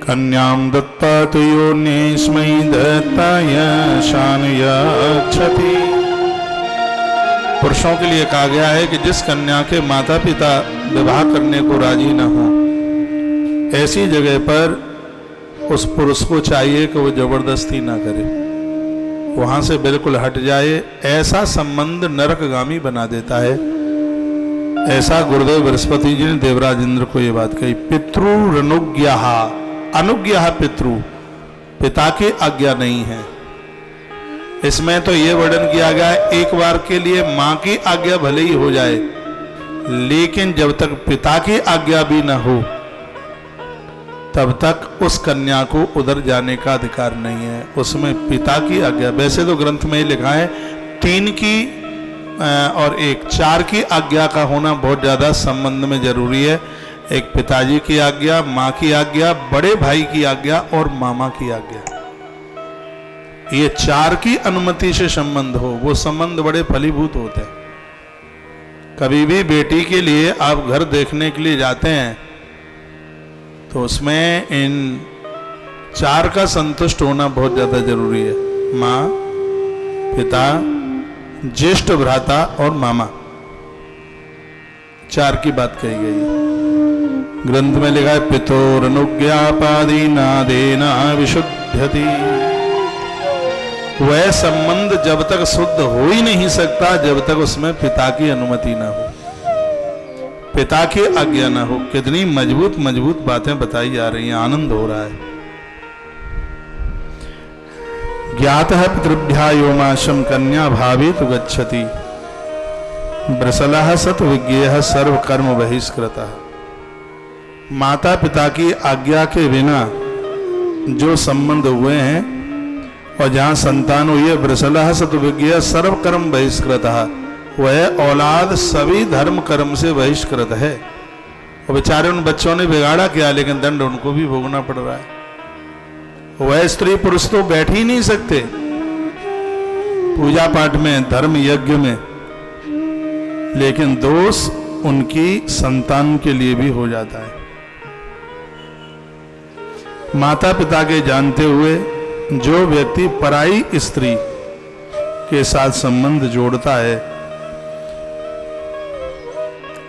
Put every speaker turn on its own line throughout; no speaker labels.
कन्यां दत्ता तु योन्यस्मै दत्ताय शानयच्छति। पुरुषों के लिए कहा गया है कि जिस कन्या के माता पिता विवाह करने को राजी न हो, ऐसी जगह पर उस पुरुष को चाहिए कि वो जबरदस्ती ना करे, वहां से बिल्कुल हट जाए। ऐसा संबंध नरकगामी बना देता है। ऐसा गुरुदेव बृहस्पति जी ने देवराज इंद्र को ये बात कही। पितृनुज्ञा, अनुज्ञा पितृ, पिता की आज्ञा नहीं है। इसमें तो ये वर्णन किया गया है, एक बार के लिए मां की आज्ञा भले ही हो जाए, लेकिन जब तक पिता की आज्ञा भी न हो तब तक उस कन्या को उधर जाने का अधिकार नहीं है। उसमें पिता की आज्ञा, वैसे तो ग्रंथ में ही लिखा है 3 की और 1, 4 की आज्ञा का होना बहुत ज्यादा संबंध में जरूरी है। एक पिताजी की आज्ञा, माँ की आज्ञा, बड़े भाई की आज्ञा और मामा की आज्ञा, ये 4 की अनुमति से संबंध हो, वो संबंध बड़े फलीभूत होते हैं। कभी भी बेटी के लिए आप घर देखने के लिए जाते हैं तो उसमें इन 4 का संतुष्ट होना बहुत ज्यादा जरूरी है। माँ, पिता, ज्येष्ठ भ्राता और मामा, 4 की बात कही गई है। ग्रंथ में लिखा है पितोरनुज्ञापादि नादेना विशुद्धति। वह संबंध जब तक शुद्ध हो ही नहीं सकता जब तक उसमें पिता की अनुमति ना हो, पिता की आज्ञा ना हो। कितनी मजबूत मजबूत बातें बताई जा रही हैं, आनंद हो रहा है। ज्ञातः पितृभ्या योमाशम कन्या भावे तु गच्छति, वृषलः सत विज्ञेयः सर्व कर्म बहिष्कृतः। माता पिता की आज्ञा के बिना जो संबंध हुए हैं और जहां संतान हुई है, वृषलः सत विज्ञेयः सर्व कर्म बहिष्कृतः, वह औलाद सभी धर्म कर्म से बहिष्कृत है। और बेचारे उन बच्चों ने बिगाड़ा क्या, लेकिन दंड उनको भी भोगना पड़ रहा है। वह स्त्री पुरुष तो बैठ ही नहीं सकते पूजा पाठ में, धर्म यज्ञ में, लेकिन दोष उनकी संतान के लिए भी हो जाता है। माता पिता के जानते हुए जो व्यक्ति पराई स्त्री के साथ संबंध जोड़ता है,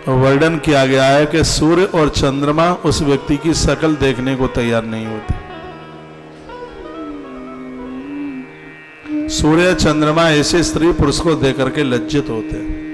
वर्णन किया गया है कि सूर्य और चंद्रमा उस व्यक्ति की शकल देखने को तैयार नहीं होते। सूर्य चंद्रमा ऐसे स्त्री पुरुष को देख करके लज्जित होते हैं।